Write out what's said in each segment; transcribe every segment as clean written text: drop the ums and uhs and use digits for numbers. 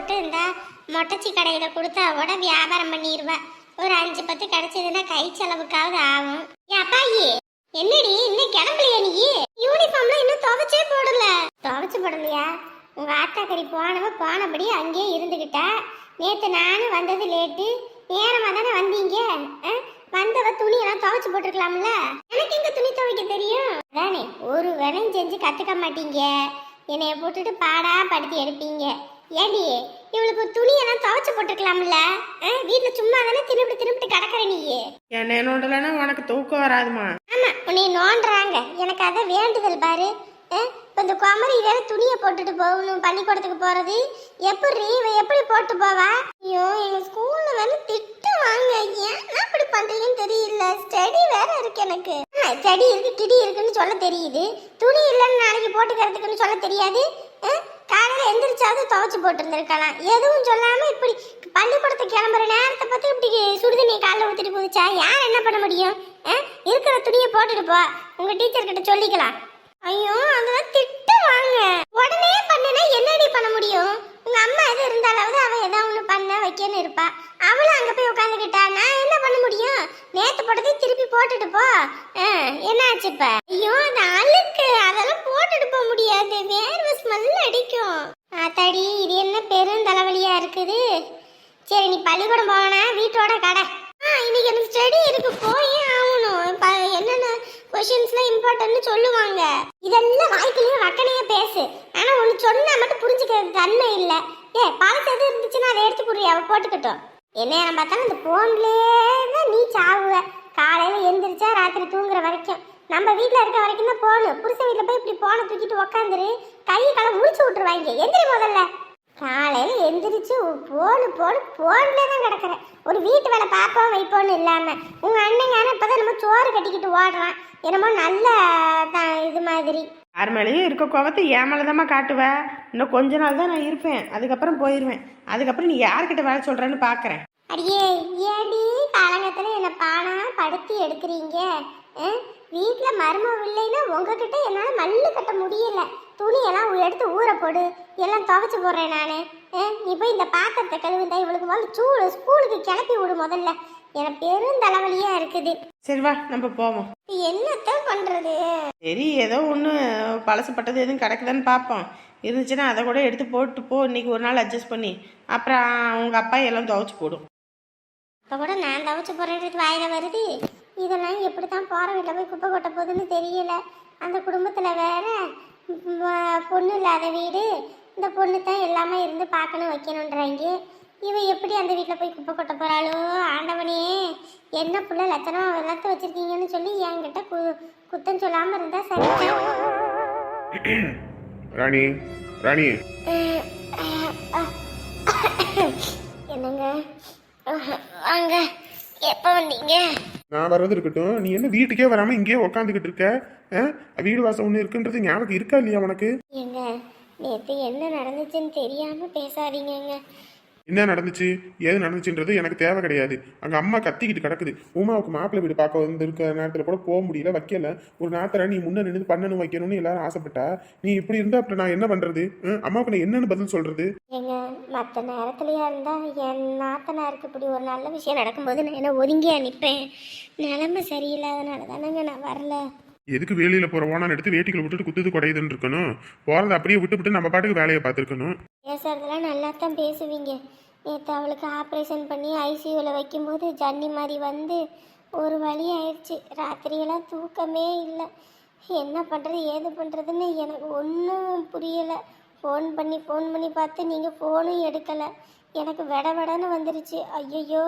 போட்டு இந்த மொட்டச்சி கடையில் கொடுத்தா கூட வியாபாரம் பண்ணிடுவா. ஒரு 5-10 கிடைச்சதுன்னா கை செலவுக்காவது ஆகும். ஏன் அப்பாயி, என்னடி இன்னும் கிளம்பலையா நீ? யூனிஃபார்ம்லாம் இன்னும் துவைச்சே போடல. துவைச்சு போடலையா? உங்க ஆத்தாக்கறி போனபடி அங்கேயே இருந்துகிட்டா. நேத்து நானும் வந்தது லேட்டு, நேரமா தானே வந்தீங்க. வந்தவ துணியெல்லாம் துவைச்சு போட்டுருக்கலாம்ல. எனக்கு எங்க துணி துவைக்க தெரியும்? அதானே, ஒரு வேலையும் செஞ்சு கத்துக்க மாட்டீங்க. என்னைய போட்டுட்டு பாடா படுத்தி எடுப்பீங்க. ஏடி, இவளுக்கு துணியெல்லாம் துவைச்சு போட்டுருக்கலாம்ல. வீட்டுல சும்மா தானே திரும்பிட்டு கிடக்குற நீ. என்ன நோண்டலன்னா உனக்கு தூக்கம் வராதுமா? ஆமா, உன்னை நோண்டுறாங்க. எனக்கு அதை வேண்டுதல் பாரு. இப்போ இந்த குமரி வேற துணியை போட்டுட்டு போகணும் பள்ளிக்கூடத்துக்கு போறது. எப்படி போட்டு போவா? ஐயோ, எங்க ஸ்கூல்ல வேற திட்டுவாங்க. ஏன் அப்படி பண்றீங்கன்னு தெரியல. ஸ்டடி வேற இருக்கு எனக்கு. ஸ்டடி இருக்கு, கிடி இருக்குன்னு சொல்ல தெரியுது. துணி இல்லைன்னு நாளைக்கு போட்டுக்கிறதுக்குன்னு சொல்ல தெரியாது. காலையில எந்திரிச்சாவது துவைச்சு போட்டு இருந்திருக்கலாம். எதுவும் சொல்லாம இப்படி பள்ளிக்கூடத்துக்கு கிளம்புற நேரத்தை பார்த்து இப்படி சுடுதண்ணியை காலைல ஊத்திட்டு போகுச்சா? யார் என்ன பண்ண முடியும்? இருக்கிற துணியை போட்டுட்டு போ, உங்க டீச்சர் கிட்ட சொல்லிக்கலாம். ஐயோ, அதெல்லாம் திட்டுவாங்க. உடனே பண்ணுனா என்னடி பண்ண முடியும்? உங்க அம்மா எது இருந்தாலாவது அவ ஏதாவது ஒண்ணு பண்ண வைக்கன்னு இருப்பா. அவளும் அங்க போய் உட்காந்துக்கிட்டா நான் என்ன பண்ண முடியும்? நேத்து போட்டதை திருப்பி போட்டுட்டு போ. என்ன ஆச்சு இப்ப? ஐயோ, அது அழுக்கு, அதெல்லாம் போட்டுட்டு போக முடியாது. வேர்வை ஸ்மெல் அடிக்கும். ஆத்தாடி, இது என்ன பெரும் தலைவலியா இருக்குது. சரி, நீ பள்ளிக்கூடம் போனா வீட்டோட கடை. இன்னைக்கு எனக்கு ஸ்டடி இருக்கு, போயே ஆகணும். என்னென்ன கொஷின்ஸ்லாம் இம்பார்ட்டன்ட்னு சொல்லுவாங்க. இதெல்லாம் வாய்க்குள்ளேயும் வக்கனையே பேசு. ஆனா ஒன்று சொன்னா மட்டும் புரிஞ்சுக்கிறது தன்மை இல்லை. பழசு எது இருந்துச்சுன்னா அதை எடுத்து புரிய, அவ போட்டுக்கிட்டோம். என்ன நேரம் பார்த்தாலும் இந்த போன்லேயே தான் நீ சாவுவ. காலையில எந்திரிச்சா ராத்திரி தூங்குற வரைக்கும். நம்ம வீட்டில் இருக்க வரைக்கும் தான் போகணும். புருஷன் வீட்டில் போய் இப்படி போனை தூக்கிட்டு உக்காந்துரு, கை காலை முடிச்சு விட்டுருவாங்க. எந்திரி முதல்ல. காலையில எந்திரிச்சு போன்ல தான் கிடக்குறேன். ஒரு வீட்டு வேலை பார்ப்போம் வைப்போன்னு இல்லாம உங்க அண்ணங்கான இப்பதான் நம்ம சோறு கட்டிக்கிட்டு ஓடுறான். என்னமோ நல்ல இது மாதிரி. யார் மேலேயும் இருக்க கோவத்தை என் மேலதாம்மா காட்டுவேன். இன்னும் கொஞ்ச நாள் தான் நான் இருப்பேன், அதுக்கப்புறம் போயிடுவேன். அதுக்கப்புறம் நீ யார்கிட்ட வேலை சொல்றேன்னு பாக்குறேன். அடியே, ஏடி காலங்கத்துல என்ன பானா படுத்தி எடுக்கிறீங்க? வீட்டுல மருமம் இல்லைன்னா உங்ககிட்ட என்னால மல்லு கட்ட முடியல. துணியெல்லாம் எடுத்து ஊற போடு, எல்லாம் துவைச்சு போடுறேன் நானு. நீ போய் இந்த பாத்திரத்தை கழுவுந்தா இவளுக்கு முதல்ல ஸ்கூலுக்கு கிளப்பி விடு முதல்ல. எனக்கு பெரும் தலைவலியா இருக்குது. சரி வா, நம்ம போவோம். என்னத்தான் பண்றது? சரி, ஏதோ ஒன்று பழசுப்பட்டது எதுவும் கிடக்குதான்னு பார்ப்போம். இருந்துச்சுன்னா அதை கூட எடுத்து போட்டு போ. இன்னைக்கு ஒரு நாள் அட்ஜஸ்ட் பண்ணி அப்புறம் உங்க அப்பா எல்லாம் துவைச்சு போடும். இப்போ கூட நான் துவைச்சு போடுறது வாயில வருது. இதெல்லாம் எப்படி தான் போகிற வீட்டில் போய் குப்பை கொட்ட போகுதுன்னு தெரியல. அந்த குடும்பத்தில் வேற பொண்ணு இல்லாத வீடு. இந்த பொண்ணு தான் எல்லாமே இருந்து பார்க்கணும் வைக்கணுன்றாங்க. இவன் எப்படி அந்த வீட்டில் போய் குப்பை கொட்ட போகிறாளோ? ஆண்டவனே, என்ன புள்ள லட்சணம் வளர்த்து வச்சிருக்கீங்கன்னு சொல்லி என்கிட்ட குத்தம் சொல்லாமல் இருந்தால் சரி. ராணி, ராணி, என்னங்க வாங்க. எப்போ வந்தீங்க? நான் வர்றது இருக்கட்டும், நீ என்ன வீட்டுக்கே வராம இங்கேயே உக்காந்துக்கிட்டு இருக்க? வீடு வாசம் ஒன்று இருக்குன்றது ஞாபகம் இருக்கா இல்லையா உனக்கு? ஏங்க, நேற்று என்ன நடந்துச்சுன்னு தெரியாம பேசாதீங்க. என்ன நடந்துச்சு, ஏது நடந்துச்சுன்றது எனக்கு தேவை கிடையாது. அங்கே அம்மா கத்திக்கிட்டு கிடக்குது. உமாவுக்கு மாப்பிள்ளை வீடு பார்க்க வந்து இருக்க நேரத்தில் கூட போக முடியல, வைக்கல. ஒரு நேரத்தில் நீ முன்ன நின்று பண்ணணும் வைக்கணும்னு எல்லாரும் ஆசைப்பட்டா. நீ இப்படி இருந்தா அப்புறம் நான் என்ன பண்றது? அம்மாவுக்கு நான் என்னன்னு பதில் சொல்றது? ஏங்க, மற்ற நேரத்துலயா இருந்தா என் நாத்தனாருக்கு இப்படி ஒரு நல்ல விஷயம் நடக்கும்போது நான் என்ன ஒதுங்கியா நிற்பேன். நிலைமை சரியில்லாதனால தானங்க நான் வரல. எதுக்கு வேலையில போற ஓனான் எடுத்து வேட்டிகளை விட்டுட்டு குத்துது குடையுதுன்னு இருக்கணும்? போறதை அப்படியே விட்டு நம்ம பாட்டுக்கு வேலையை பார்த்துருக்கணும். பேசுறதெல்லாம் நல்லா தான் பேசுவீங்க. நேற்று அவளுக்கு ஆப்ரேஷன் பண்ணி ஐசியூவில் வைக்கும்போது ஜன்னி மாதிரி வந்து ஒரு வழி ஆயிடுச்சு. ராத்திரியெல்லாம் தூக்கமே இல்லை. என்ன பண்ணுறது ஏது பண்ணுறதுன்னு எனக்கு ஒன்றும் புரியலை. ஃபோன் பண்ணி பார்த்து நீங்கள் ஃபோனும் எடுக்கலை. எனக்கு விடன்னு வந்துருச்சு. ஐயோ,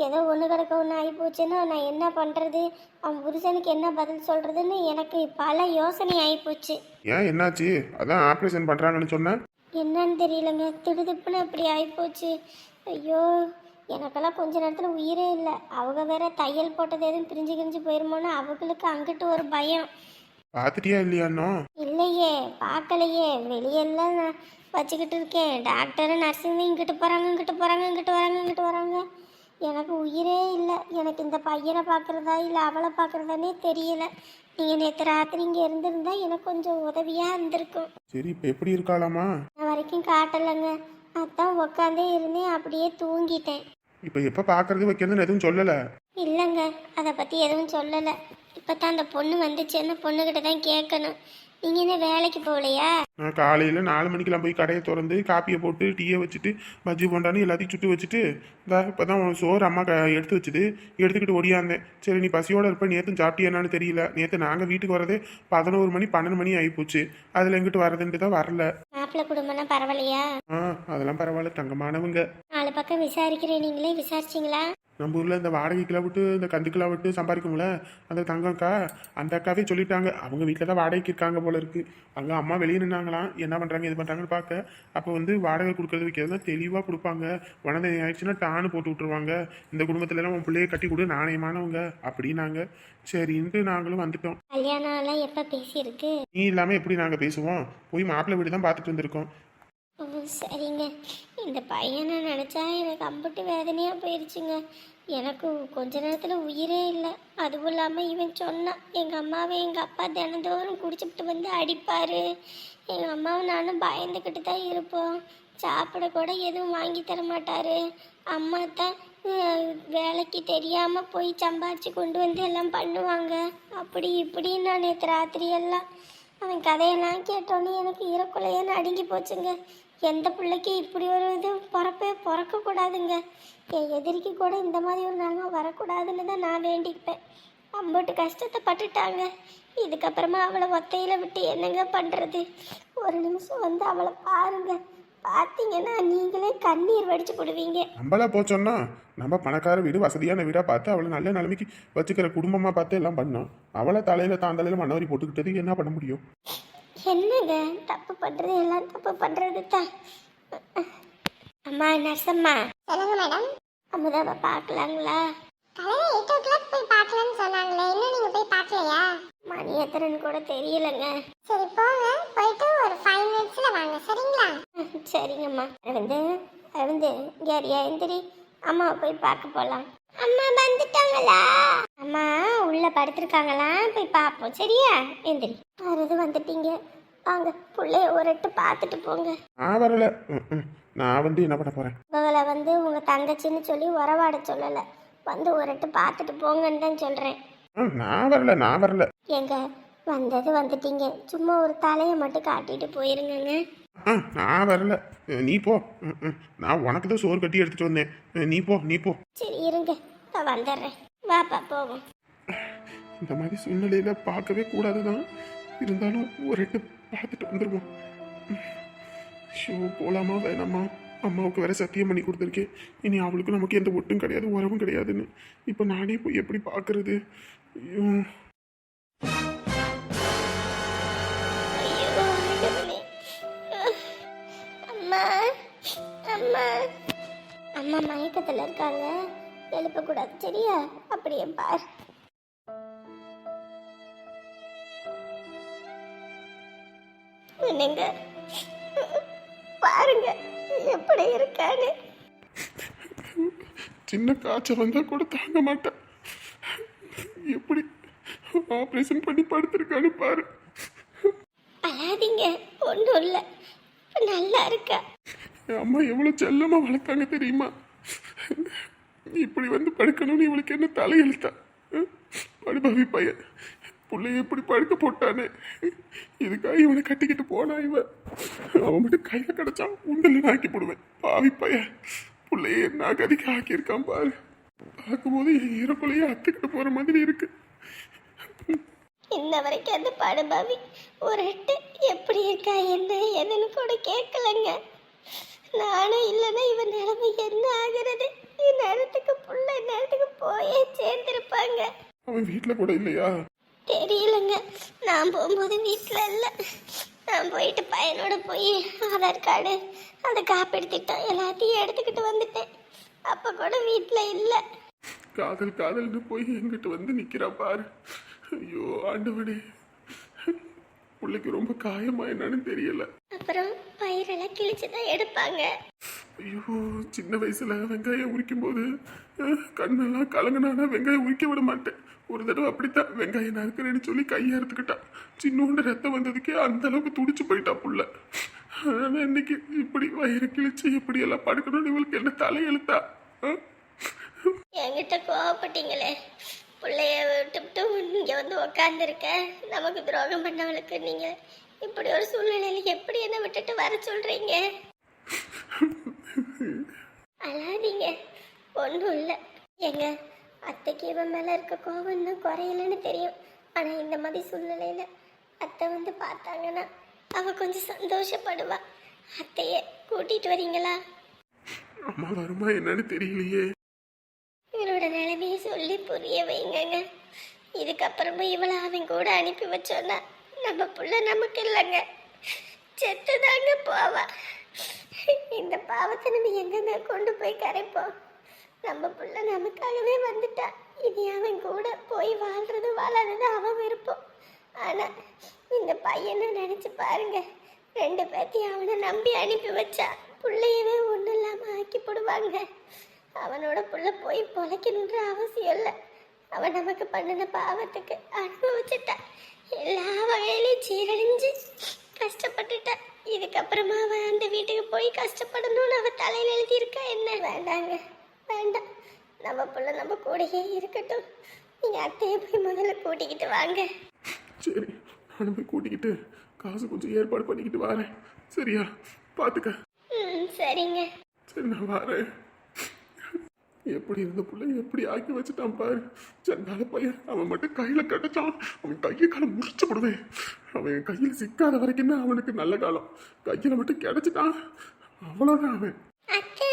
ஏதோ ஒன்று கிடக்க ஒன்று ஆகிப்போச்சுன்னா நான் என்ன பண்ணுறது? அவன் புருஷனுக்கு என்ன பதில் சொல்கிறதுன்னு எனக்கு பல யோசனை ஆகிப்போச்சு. ஏன், என்னாச்சு? அதான் ஆப்ரேஷன் பண்ணுறாங்கன்னு சொன்னேன். என்னன்னு தெரியலங்க, திடுதிப்புன்னு அப்படி ஆகிப்போச்சு. ஐயோ, எனக்கெல்லாம் கொஞ்ச நேரத்தில் உயிரே இல்லை. அவங்க வேற தையல் போட்டது எதுவும் பிரிஞ்சு போயிருமோன்னு அவங்களுக்கு அங்கிட்டு ஒரு பயம். பார்த்துட்டியா இல்லையாண்ணோ? இல்லையே, பார்க்கலையே. வெளியெல்லாம் நான் வச்சுக்கிட்டு இருக்கேன். டாக்டரு நர்ஸுங்க இங்கிட்டு போகிறாங்க. எனக்கு உயிரே இல்லை. எனக்கு இந்த பையனை பார்க்குறதா இல்லை அவளை பார்க்குறதானே தெரியல. நீங்கள் நேற்று ராத்திரி இங்கே இருந்திருந்தா எனக்கு கொஞ்சம் உதவியாக இருந்திருக்கும். சரி, இப்போ எப்படி இருக்காளாமா? நான் வரைக்கும் காட்டலைங்க. அதான் உக்காந்தே இருந்தேன், அப்படியே தூங்கிட்டேன். இப்போ எப்போ பார்க்கறது வைக்கிறதுன்னு எதுவும் சொல்லலை? இல்லைங்க, அதை பற்றி எதுவும் சொல்லலை. இப்போ தான் அந்த பொண்ணு வந்துச்சு, அந்த பொண்ணுக்கிட்ட தான் கேட்கணும். நீங்கள் என்ன வேலைக்கு போகலையா? நான் காலையில் 4 மணிக்கெல்லாம் போய் கடையை திறந்து காப்பியை போட்டு டீயை வச்சுட்டு பஜ்ஜி போண்டான்னு எல்லாத்தையும் சுட்டு வச்சுட்டு இப்போ தான் சோறு அம்மா எடுத்து வச்சுது, எடுத்துக்கிட்டு ஓடியாந்தேன். சரி நீ பசியோடு இருப்ப, நேற்று சாப்பிட்டியான்னு தெரியல. நேற்று நாங்கள் வீட்டுக்கு வரதே 11 மணி 12 மணி ஆகிப்போச்சு. அதில் எங்கிட்டு வரதுன்ட்டு தான் வரல. மாப்பிள்ளை குடும்பம்னா பரவாயில்லையா? அதெல்லாம் பரவாயில்ல, தங்கமானவங்க. 4 பக்கம் விசாரிக்கிறேன், நீங்களே விசாரிச்சிங்களா? நம்ம ஊரில் இந்த வாடகைக்கெல்லாம் விட்டு இந்த கந்துக்கெல்லாம் விட்டு சம்பாதிக்கும்ல அந்த தங்கம்க்கா, அந்த அக்காவே சொல்லிட்டாங்க. அவங்க வீட்டில் தான் வாடகைக்கு இருக்காங்க போல இருக்கு. அங்கே அம்மா வெளியே நின்னாங்களாம், என்ன பண்ணுறாங்க எது பண்ணுறாங்கன்னு பார்க்க. அப்போ வந்து வாடகை கொடுக்கறது வைக்கிறது தான் தெளிவாக கொடுப்பாங்க. உடனே ஆயிடுச்சுன்னா டான்னு போட்டு விட்ருவாங்க. இந்த குடும்பத்துலலாம் உன் பிள்ளைய கட்டி கொடு, நாணயமானவங்க அப்படின்னாங்க. சரின்ட்டு நாங்களும் வந்துட்டோம். கல்யாணம் எல்லாம் எப்போ பேசியிருக்கு? நீ இல்லாமல் எப்படி நாங்கள் பேசுவோம்? போய் மாப்பிள்ளை வீடு தான் பார்த்துட்டு வந்திருக்கோம். ஓ சரிங்க. இந்த பையனை நினச்சா எனக்கு அம்புட்டு வேதனையாக போயிடுச்சுங்க. எனக்கு கொஞ்ச நேரத்தில் உயிரே இல்லை. அதுவும் இல்லாமல் இவன் சொன்னான், எங்கள் அம்மாவை எங்கள் அப்பா தினந்தோறும் குடிச்சுட்டு வந்து அடிப்பார். எங்கள் அம்மாவும் நானும் பயந்துக்கிட்டு தான் இருப்போம். சாப்பிட கூட எதுவும் வாங்கி தர மாட்டார். அம்மா தான் வேலைக்கு தெரியாமல் போய் சம்பாரித்து கொண்டு வந்து எல்லாம் பண்ணுவாங்க. அப்படி இப்படின்னு நான் நேற்று ராத்திரியெல்லாம் அவன் கதையெல்லாம் கேட்டோன்னே எனக்கு ஈரக்குலையே நடுங்கி போச்சுங்க. எந்த பிள்ளைக்கு இப்படி ஒரு இது பிறக்கக்கூடாதுங்க. என் எதிரிக்கு கூட இந்த மாதிரி ஒரு நிலமை வரக்கூடாதுன்னு தான் நான் வேண்டிப்பேன். அம்பட்டு கஷ்டத்தை பட்டுட்டாங்க. இதுக்கப்புறமா அவளை ஒத்தையில் விட்டு என்னங்க பண்ணுறது? ஒரு நிமிஷம் வந்து அவளை பாருங்க. பார்த்தீங்கன்னா நீங்களே கண்ணீர் வடிச்சு போடுவீங்க. நம்மளா போச்சோன்னா நம்ம பணக்கார வீடு வசதியான வீடாக பார்த்து அவளை நல்ல நிலைமைக்கு வச்சுக்கிற குடும்பமாக பார்த்து எல்லாம் பண்ணோம். அவளை தலையில் தாந்தலையில் மண்ணவரி போட்டுக்கிட்டது என்ன பண்ண முடியும்? என்னங்க தப்பு பண்ணுறது, எல்லாம் தப்பு பண்ணுறது தான். அம்மா நர்சம்மா. சொல்லுங்க மேடம். அமுதாவை பார்க்கலாங்களா? காலையில் 8 o'clock போய் பார்க்கலான்னு சொன்னாங்களே, இன்னும் நீங்கள் போய் பார்க்கலையா? மணி எத்தனைன்னு கூட தெரியலங்க. சரி போங்க, போயிட்டு ஒரு 5 minutesல வாங்க, சரிங்களா? சரிங்கம்மா. அரவிந்து கேரியா எந்திரி, அம்மாவை போய் பார்க்க போகலாம். அம்மா வந்துட்டாங்களா? அம்மா உள்ள படுத்திருக்காங்களா? போய் பார்ப்போம், சரியா? எந்திரி. அது வந்துட்டீங்க, வாங்க பிள்ளைய ஒரு எட்டு பார்த்துட்டு போங்க. நான் வரல. நான் வந்து என்ன பண்ண போகிறேன்? உங்களை வந்து உங்கள் தங்கச்சின்னு சொல்லி உறவாட சொல்லலை, வந்து ஒரு எட்டு பார்த்துட்டு போங்கன்னு தான் சொல்கிறேன். நான் வரல. எங்க வந்துட்டீங்க, சும்மா ஒரு தலையை மட்டும் காட்டிட்டு போயிருங்கங்க. நான் வரல, நீ போ. நான் உனக்கு தான் சோறு கட்டி எடுத்துட்டு வந்தேன். நீ போ. சரி இருங்க, நான் வந்துடுறேன். வாப்பா போவோம். இந்த மாதிரி சூழ்நிலையில பார்க்கவே கூடாதுதான், இருந்தாலும் ஒரு எட்டு பார்த்துட்டு வந்துருவோம். ஷோ போலாமா வேணாமா? அம்மாவுக்கு வேற சத்தியம் பண்ணி கொடுத்துருக்கேன், இனி அவளுக்கு நமக்கு எந்த ஒட்டும் கிடையாது, உறவும் கிடையாதுன்னு. இப்போ நானே போய் எப்படி பார்க்கறது? ஐயோ அம்மா மயக்கத்தில் இருக்காங்க, எழுப்பக்கூடாது, சரியா? அப்படியே பார். என்னங்க பாருங்க எப்படி இருக்கான்னு. சின்ன காய்ச்சல் வந்தா கூட தாங்க மாட்டேன், எப்படி ஆப்ரேஷன் பண்ணி படுத்திருக்கான்னு பாரு. அழாதீங்க, ஒன்றும் இல்லை, நல்லா இருக்கா. என் அம்மா எவ்வளோ செல்லமாக வளர்த்தாங்க தெரியுமா? இப்படி வந்து படுக்கணும்னு இவளுக்கு என்ன தலையெழுத்தா? படுபாவி பையன் பிள்ளைய எப்படி படுக்க போட்டானே, இதுக்காக இவனை கட்டிக்கிட்டு போனா இவன். அவன் மட்டும் கையில் கிடச்சான் உண்டல் ஆக்கி போடுவேன். பாவி பையன் பிள்ளைய என்ன கதிக்கு ஆக்கியிருக்கான் பாரு. பார்க்கும்போது என் ஈரக்குள்ளையே அத்துக்கிட்டு போகிற மாதிரி இருக்கு. இன்ன வரைக்கும் அந்த படுபாவி ஒரு எட்டு எப்படி இருக்கா என்ன எதுன்னு கூட கேட்கலங்க. நானும் இல்லைன்னா இவன் நிலைமை என்ன ஆகிறது? நேரத்துக்கு புள்ள நேரத்துக்கு போயே சேர்ந்துருப்பாங்க. அவன் வீட்டில் கூட இல்லையா? தெரியலங்க, நான் போகும்போது வீட்டில் இல்லை. நான் போயிட்டு பையனோட போய் ஆதார் கார்டு அந்த காப்பீடு திட்டம் எல்லாத்தையும் எடுத்துக்கிட்டு வந்துட்டேன். அப்போ கூட வீட்டில் இல்லை. காதல்னு போய் எங்கிட்ட வந்து நிற்கிறா பாரு. ஐயோ ஆண்டவனே, பிள்ளைக்கு ரொம்ப காயமா என்னன்னு தெரியல. அப்புறம் பயிரெல்லாம் கிழிச்சு தான் எடுப்பாங்க. ஐயோ சின்ன வயசுல வெங்காயம் உரிக்கும் போது கண்ணெல்லாம் கலங்கினா வெங்காயம் உரிக்க விட மாட்டேன். ஒரு தடவை அப்படித்தான் வெங்காயம் நறுக்கிறேன்னு சொல்லி கையை அறுத்துக்கிட்டான். சின்னோண்டு ரத்தம் வந்ததுக்கே அந்த அளவுக்கு துடிச்சு போயிட்டா புள்ள. ஆனா இன்னைக்கு இப்படி வயிறு கிழிச்சு இப்படி எல்லாம் படுக்கணும்னு இவளுக்கு என்ன தலையெழுத்தா? என்கிட்ட கோவப்பட்டீங்களே, பிள்ளைய விட்டுவிட்டு இங்க வந்து உக்காந்துருக்க. நமக்கு துரோகம் பண்ணவளுக்கு நீங்க இப்படி ஒரு சூழ்நிலையில எப்படி என்ன விட்டுட்டு வர சொல்றீங்க? அழாதீங்க, ஒன்றும் இல்லை. எங்க அத்தைக்கு இவன் மேல இருக்க கோவம் இன்னும் குறையலன்னு தெரியும். ஆனா இந்த மாதிரி சூழ்நிலையில அத்தை வந்து பார்த்தாங்கன்னா அவ கொஞ்சம் சந்தோஷப்படுவா. அத்தைய கூட்டிட்டு வரீங்களா? அம்மா வருமா என்னன்னு தெரியலையே. இவளோட நிலைமையை சொல்லி புரிய வைங்கங்க. இதுக்கப்புறமா இவளை அவன் கூட அனுப்பி வச்சோன்னா நம்ம புள்ள நமக்கு இல்லைங்க, செத்துதாங்க போவா. இந்த பாவத்தை நம்ம எங்கங்க கொண்டு போய் கரைப்போம்? நம்ம புள்ள நமக்காகவே வந்துட்டா. இனி அவன் கூட போய் வாழ்றது வாழறது அவன் விருப்பம். ஆனா இந்த பையனை நினைச்சு பாருங்க, 2 பேத்தையும் அவனை நம்பி அனுப்பி வச்சா பிள்ளையவே ஒன்றும் இல்லாம ஆக்கி போடுவாங்க. அவனோட புள்ள போய் பொழைக்கணுன்ற அவசியம் இல்லை. அவன் நமக்கு பண்ணின பாவத்துக்கு அனுபவிச்சுட்டா. எல்லா வகையிலையும் சீரழிஞ்சு கஷ்டப்பட்டுட்டா. இதுக்கப்புறமா அவன் அந்த வீட்டுக்கு போய் கஷ்டப்படணும்னு அவ தலையில எழுதியிருக்கா என்ன? வேண்டாங்க, வேண்டாம். நம்ம புள்ள நம்ம கூடயே இருக்கட்டும். நீங்க அத்தையை போய் முதல்ல கூட்டிக்கிட்டு வாங்க. சரி, நானும் போய் கூட்டிக்கிட்டு காசு கொஞ்சம் ஏற்பாடு பண்ணிக்கிட்டு வரேன். சரியா? பாத்துக்க. சரிங்க. சரி, நான் வரேன். எப்படி இருந்த பிள்ளை எப்படி ஆக்கி வச்சுட்டான் பாரு. சண்டால பையன். அவன் மட்டும் கையில கட்டச்சான், அவன் கையை காலம் முறிச்சு போடுவேன். அவன் கையில் சிக்காத வரைக்கும் தான் அவனுக்கு நல்ல காலம். கையில மட்டும் கிடைச்சிட்டான், அவ்வளவுதான் அவன். அத்தை,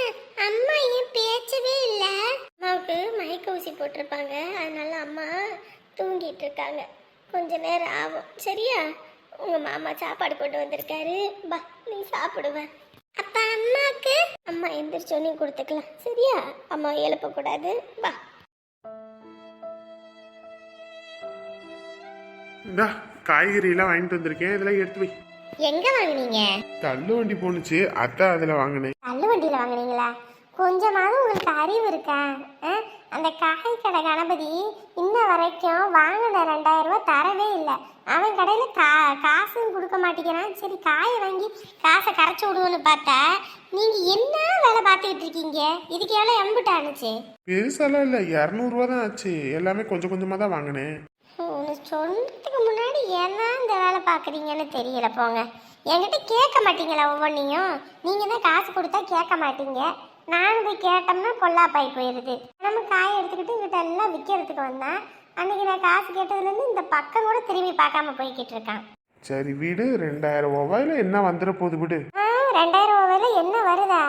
அம்மா ஏன் பேச்சவே இல்ல? அம்மாவுக்கு மயக்க ஊசி போட்டிருப்பாங்க, அதனால அம்மா தூங்கிட்டு இருக்காங்க. கொஞ்ச நேரம் ஆகும். சரியா? உங்க மாமா சாப்பாடு கொண்டு வந்திருக்காரு, பா நீ சாப்பிடுவேன். அப்ப அம்மாக்கு அம்மா எந்திரிச்சோன்னே கொடுத்துக்கலாம். சரியா? அம்மா எழுப்பக்கூடாது. பா. இந்தா காய்கறி எல்லாம் வாங்கிட்டு வந்திருக்கேன், இதெல்லாம் எடுத்து வை. எங்க வாங்குனீங்க? தள்ளு வண்டி போனுச்சு, அதான் அதுல வாங்கினேன். தள்ளு வண்டியில வாங்குனீங்களா? கொஞ்சமாவது உங்களுக்கு அறிவு இருக்கா? அந்த காய் கடை கணபதி இன்ன வரைக்கும் வாங்கின 2000 ரூபாய் தரவே இல்லை. அவன் கடையில் காசும் கொடுக்க மாட்டேங்கிறான். சரி காயை வாங்கி காசை கரைச்சி விடுவோன்னு பார்த்தா நீங்கள் என்ன வேலை பார்த்துக்கிட்டு இருக்கீங்க? இதுக்கு எவ்வளோ எம்பிட்டு ஆணுச்சு? பெருசாலாம் இல்லை, 200 ரூபா தான் ஆச்சு. எல்லாமே கொஞ்சம் கொஞ்சமாக தான் வாங்கினேன். சொன்னதுக்கு முன்னாடி ஏன்னா இந்த வேலை பார்க்குறீங்கன்னு தெரியல. போங்க, என்கிட்ட கேட்க மாட்டீங்களா? ஒவ்வொன்றையும் நீங்கள் தான் காசு கொடுத்தா கேட்க மாட்டீங்க. நானும் போய் கேட்டோம்னா பொல்லாப்பாய் போயிடுது. நம்ம காயை எடுத்துக்கிட்டு இங்கிட்ட எல்லாம் விற்கிறதுக்கு வந்தேன். அன்னைக்கு நான் காசு கேட்டதுலேருந்து இந்த பக்கம் கூட திரும்பி பார்க்காம போய்கிட்டு இருக்கான். சரி வீடு, 2000 ரூபாயில என்ன வந்துட போகுது விடு. 2000 ரூபாயில என்ன வருதா?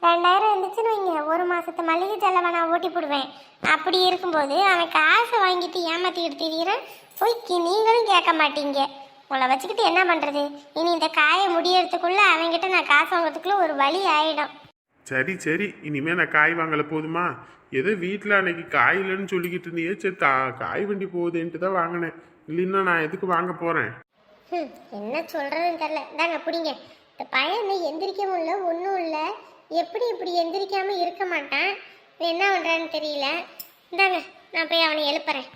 2000 இருந்துச்சுன்னு வைங்க, 1 மாசத்து மளிகை செலவை நான் ஓட்டி போடுவேன். அப்படி இருக்கும்போது அவன் காசை வாங்கிட்டு ஏமாத்திக்கிட்டு திரியிறான். போய் நீங்களும் கேட்க மாட்டீங்க. உங்களை வச்சுக்கிட்டு என்ன பண்ணுறது? இனி இந்த காயை முடியறதுக்குள்ளே அவங்ககிட்ட நான் காசு வாங்கிறதுக்குள்ளே ஒரு வழி ஆகிடும். சரி சரி, இனிமே நான் காய் வாங்கல போதுமா? ஏதோ வீட்டில் அன்னைக்கு காய் இல்லைன்னு சொல்லிக்கிட்டு இருந்தியே, சரி காய் வண்டி போகுதுன்ட்டு தான் வாங்கினேன். இல்லைன்னா நான் எதுக்கு வாங்க போகிறேன்? என்ன சொல்கிறதுன்னு தெரில. இந்தாங்க பிடிங்க. இந்த பையனை எந்திரிக்கவும் இல்லை, ஒன்றும் இல்லை. எப்படி இப்படி எந்திரிக்காமல் இருக்க மாட்டான். என்ன பண்ணுறான்னு தெரியல. இந்தாங்க, நான் போய் அவனை எழுப்புறேன்.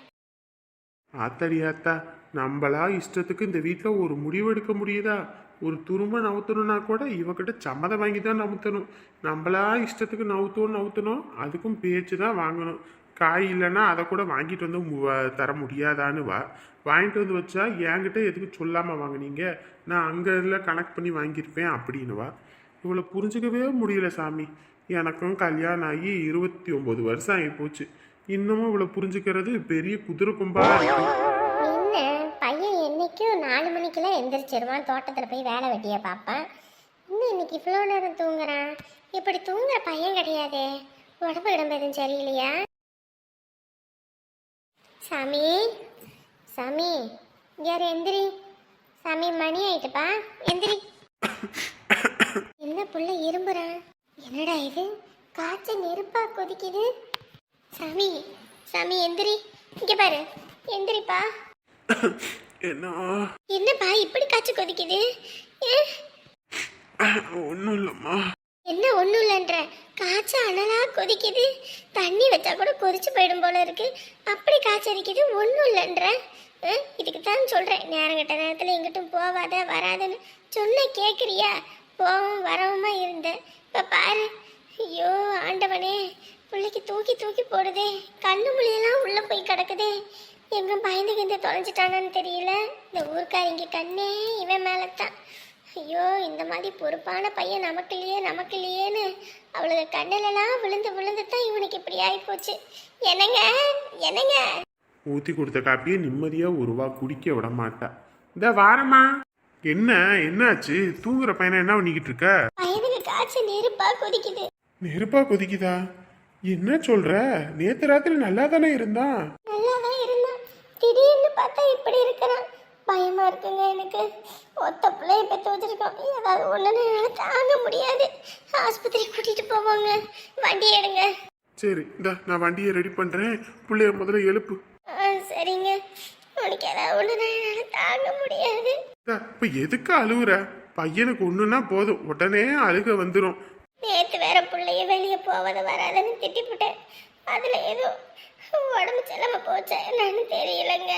ஆத்தாடி ஆத்தா, நம்மளா இஷ்டத்துக்கு இந்த வீட்டில் ஒரு முடிவெடுக்க முடியுதா? ஒரு துரும்ப நவுத்தணும்னா கூட இவகிட்ட சம்மதம் வாங்கி தான் நவுத்தணும். நம்மளா இஷ்டத்துக்கு நவுத்தணும், அதுக்கும் பேச்சு தான் வாங்கணும். காய் இல்லைன்னா அதை கூட வாங்கிட்டு வந்து தர முடியாதான்னு வாங்கிட்டு வந்து வச்சா என்கிட்ட எதுக்கு சொல்லாமல் வாங்கினீங்க, நான் அங்கே எல்லாம் கனெக்ட் பண்ணி வாங்கியிருப்பேன் அப்படின்னு இவளை புரிஞ்சுக்கவே முடியல சாமி. எனக்கும் கல்யாணம் ஆகி 29 வருஷம் ஆகி போச்சு. இன்னமும் இவளை புரிஞ்சுக்கிறது பெரிய குதிரை கொம்பா இருக்கு. பையன் என்னைக்கும் 4 மணிக்கெல்லாம் எந்திரிச்சிருவான். தோட்டத்தில் போய் வேலை வெட்டியை பார்ப்பான். இன்னும் இன்னைக்கு இவ்வளோ நேரம் தூங்குறான். இப்படி தூங்குற பையன் கிடையாதே. உடம்பு எதுவும் சரியில்லையா? சாமி, சாமி, யார் எந்திரி. சாமி, மணி ஆயிட்டுப்பா, எந்திரி. என்ன புள்ள இரும்புறான்? என்னடா இது, காய்ச்சல் நெருப்பா கொதிக்குது. சாமி, சாமி எந்திரி. இங்க பாரு, எந்திரிப்பா. என்னப்பா இப்படி காய்ச்சி கொதிக்குது? ஒன்றும் இல்லைம்மா. என்ன ஒண்ணும் இல்லைன்ற காய்ச்சல் அனலா கொதிக்குது, தண்ணி வச்சா கூட கொதிச்சு போயிடும் போல இருக்கு. அப்படி காய்ச்சடிக்குது, ஒன்றும் இல்லைன்ற. இதுக்கு தான் சொல்றேன், நேரம் கட்ட நேரத்தில் எங்கிட்டும் போவாத வராதுன்னு சொன்ன கேட்குறியா? போவும் வரவுமா இருந்தேன். இப்போ பாரு, ஐயோ ஆண்டவனே, பிள்ளைக்கு தூக்கி தூக்கி போடுதே, கண்ணு மொழியெல்லாம் உள்ள போய் கிடக்குதே. எங்க பயந்து கிந்து தொலைஞ்சிட்டானு தெரியல. இந்த ஊருக்காரிங்க கண்ணே இவன் மேலத்தான். ஐயோ, இந்த மாதிரி பொறுப்பான பையன் நமக்கு இல்லையேன்னு அவளுக்கு கண்ணிலெல்லாம் விழுந்து விழுந்து தான் இவனுக்கு இப்படி ஆகிப்போச்சு. என்னங்க என்னங்க, ஊற்றி கொடுத்த காப்பியை நிம்மதியாக ஒரு ரூபா குடிக்க விட மாட்டா. இந்த வாரம்மா, என்னாச்சு? தூங்குற பையனை என்ன பண்ணிக்கிட்டு இருக்க? பையனுக்கு காய்ச்சல் நெருப்பா கொதிக்குது. நெருப்பா கொதிக்குதா? என்ன சொல்ற? நேத்து ராத்திரி நல்லா தானே இருந்தான். நல்லாதான் இருந்தான், திடீர்னு பார்த்தா இப்படி இருக்கிறான். பயமா இருக்குங்க எனக்கு. ஒத்த பிள்ளைய பெற்று வச்சிருக்கோம், ஏதாவது ஒண்ணுன்னு என்னால தாங்க முடியாது. ஆஸ்பத்திரி கூட்டிட்டு போவாங்க, வண்டி எடுங்க. சரி, இந்த நான் வண்டியை ரெடி பண்றேன், பிள்ளைய முதல்ல எழுப்பு. சரிங்க, உனக்கு ஏதாவது ஒண்ணுன்னா என்னால தாங்க முடியாது. இப்ப எதுக்கு அழுகுற? பையனுக்கு ஒண்ணுன்னா போதும், உடனே அழுக வந்துடும். நேத்து வேற பிள்ளைய வெளியே போவத வராதுன்னு திட்டிவிட்டேன். அதுல ஏதோ உடம்பு செல்லாம போச்சா என்னன்னு தெரியலங்க.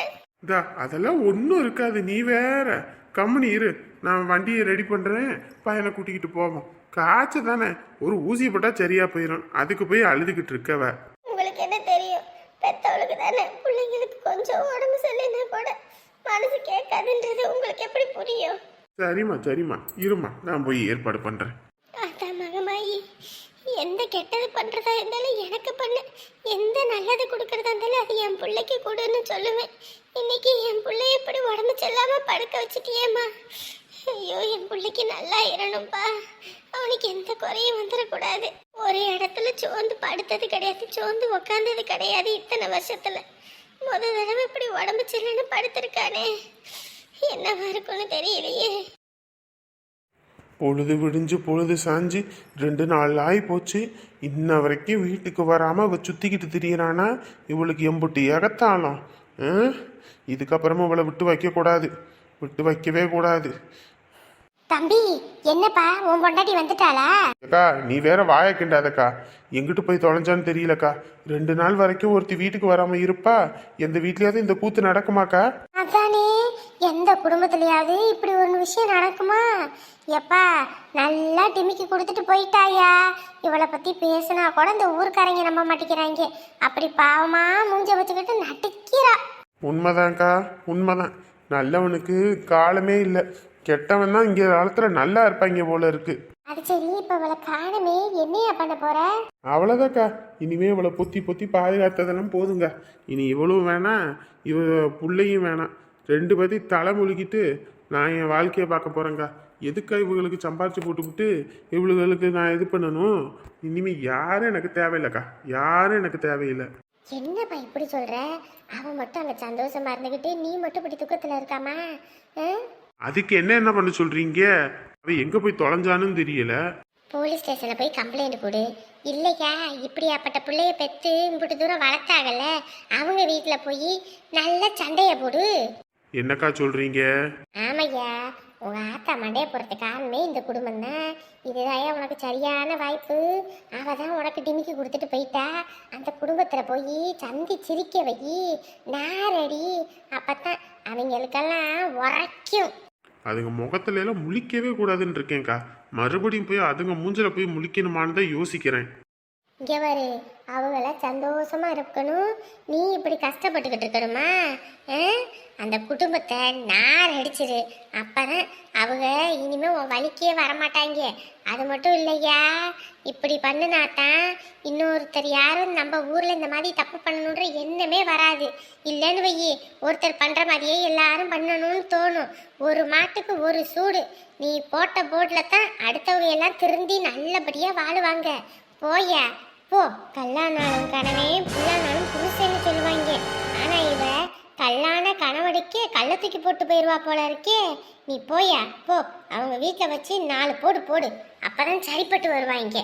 அதெல்லாம் ஒன்றும் இருக்காது, நீ வேற கம்முனி இரு. நான் வண்டியை ரெடி பண்றேன், பையனை கூட்டிக்கிட்டு போவோம். காய்ச்ச தானே, ஒரு ஊசி போட்டா சரியா போயிடும். அதுக்கு போய் அழுதுகிட்டு இருக்கவ. உங்களுக்கு என்ன தெரியும், பெத்தவளுக்கு தானே. பிள்ளைங்களுக்கு கொஞ்சம் உடம்பு சரியில்லைன்னா கூட மனசு கேட்காதுன்றது உங்களுக்கு எப்படி புரியும்? சரிம்மா இருமா, நான் போய் ஏற்பாடு பண்றேன். அதான் மகமாயி, எந்த கெட்டது பண்றதா இருந்தாலும் எனக்கு பண்ணு, எந்த நல்லது கொடுக்கறதா இருந்தாலும் அது என் பிள்ளைக்கு கொடுன்னு சொல்லுவேன். இன்னைக்கு என் பிள்ளைய இப்படி உடம்பு செல்லாம படுக்க வச்சுட்டியேம்மா. ஐயோ, என் பிள்ளைக்கு நல்லா இருக்கணும்பா. அவனுக்கு எந்த குறையும் வந்துடக்கூடாது. ஒரு இடத்துல சோர்ந்து படுத்தது கிடையாது, சோர்ந்து உக்காந்தது கிடையாது இத்தனை வருஷத்துல. தடவை இப்படி உடம்பு செல்லுன்னு படுத்திருக்கானே, என்னவா இருக்குன்னு தெரியலையே. பொழுது விடிஞ்சு பொழுது சாஞ்சு 2 நாள் ஆகி போச்சு. இன்ன வரைக்கும் வீட்டுக்கு வராமல் அவள் சுற்றிக்கிட்டு திரியறானா? இவளுக்கு எம்புட்டு ஏகத்தாளம். இதுக்கப்புறமா அவளை விட்டு வைக்கவே கூடாது. தம்பி, என்னப்பா உன் பொண்டாட்டி வந்துட்டாளா? அக்கா, நீ வேற வாயை கிண்டாதக்கா. எங்கிட்டு போய் தொலைஞ்சான்னு தெரியலக்கா. 2 நாள் வரைக்கும் ஒருத்தி வீட்டுக்கு வராம இருப்பா. எந்த வீட்லயாவது இந்த கூத்து நடக்குமாக்கா? அதானே, எந்த குடும்பத்திலயாவது இப்படி ஒரு விஷயம் நடக்குமா? எப்பா, நல்லா டிமிக்கி கொடுத்துட்டு போயிட்டாயா. இவளை பத்தி பேசினா கூட இந்த ஊருக்காரங்க நம்ப மாட்டேங்கிறாங்க. அப்படி பாவமா மூஞ்ச வச்சுக்கிட்டு நட்டிக்கிறா. உண்மைதான்க்கா, உண்மைதான். நல்லவனுக்கு காலமே இல்லை, கெட்டவன் தான் இங்க காலத்துல நல்லா இருப்பாங்க போல இருக்கு. அது சரி, இப்ப இவளை காணுமே, என்னையா பண்ண போற? அவ்வளோதாக்கா, இனிமே இவளை பொத்தி பாதுகாத்ததெல்லாம் போதுங்க. இனி இவளும் வேணாம், இவ பிள்ளையும் வேணாம். 2 பேர்த்தையும் தலை முழுகிட்டு நான் என் வாழ்க்கையை பார்க்க போறேங்க. எதுக்கா இவங்களுக்கு சம்பாரிச்சு போட்டுக்கிட்டு இவளுகளுக்கு நான் இது பண்ணணும்? இனிமே யாரும் எனக்கு தேவையில்லைக்கா, யாரும் எனக்கு தேவையில்லை. என்னப்பா இப்படி சொல்ற? அவன் மட்டும் அங்க சந்தோஷமா இருந்துகிட்டு நீ மட்டும் இப்படி துக்கத்துல இருக்காமா? அதுக்கு என்ன பண்ண சொல்றீங்க? அவ எங்க போய் தொலைஞ்சான்னு தெரியல. போலீஸ் ஸ்டேஷன்ல போய் கம்ப்ளைண்ட் கொடு. இல்லையா, இப்படியாப்பட்ட பிள்ளைய பெற்று இம்பிட்டு தூரம் வளர்த்தாகல, அவங்க வீட்டுல போய் நல்ல சண்டைய போடு. என்னக்கா சொல்றீங்க? ஆமையா, உங்க ஆத்தா மண்டைய போறது காரணமே இந்த குடும்பம் தான். இதுதான் உனக்கு சரியான வாய்ப்பு. அவ தான் உனக்கு டிமிக்கி கொடுத்துட்டு போயிட்டா. அந்த குடும்பத்துல போய் சந்தி சிரிக்க வை, நாரடி. அப்பத்தான் அவங்களுக்கெல்லாம் உரைக்கும். அதுங்க முகத்துல எல்லாம் முழிக்கவே கூடாதுன்னு இருக்கேன்க்கா. மறுபடியும் போய் அதுங்க மூஞ்சில போய் முழிக்கணுமான்னு தான் யோசிக்கிறேன். இங்க பாரு, அவங்கள சந்தோஷமா இருக்கணும், நீ இப்படி கஷ்டப்பட்டுக்கிட்டு இருக்கணுமா? அந்த குடும்பத்தை நார் அடிச்சிரு. அப்பதான் அவங்க இனிமே உன் வலிக்கே வரமாட்டாங்க. அது மட்டும் இல்லையா, இப்படி பண்ணுனாத்தான் இன்னொருத்தர் யாரும் நம்ம ஊர்ல இந்த மாதிரி தப்பு பண்ணணுன்ற எண்ணமே வராது. இல்லைன்னு வையி, ஒருத்தர் பண்ற மாதிரியே எல்லாரும் பண்ணணும்னு தோணும். ஒரு மாட்டுக்கு ஒரு சூடு. நீ போட்ட போர்ட்ல தான் அடுத்தவங்க எல்லாம் திருந்தி நல்லபடியா வாழுவாங்க. போயா போ. கல்லானாலும் கணவனே, புல்லானாலும் புருஷன்னு சொல்லுவாங்க. ஆனா இவ கல்லான கணவனுக்கே கள்ளத்துக்கு போட்டு போயிடுவா போல இருக்கே. நீ போயா போ, அவங்க வீட்டில் வச்சு 4 போடு, அப்பதான் சரிப்பட்டு வருவாங்க.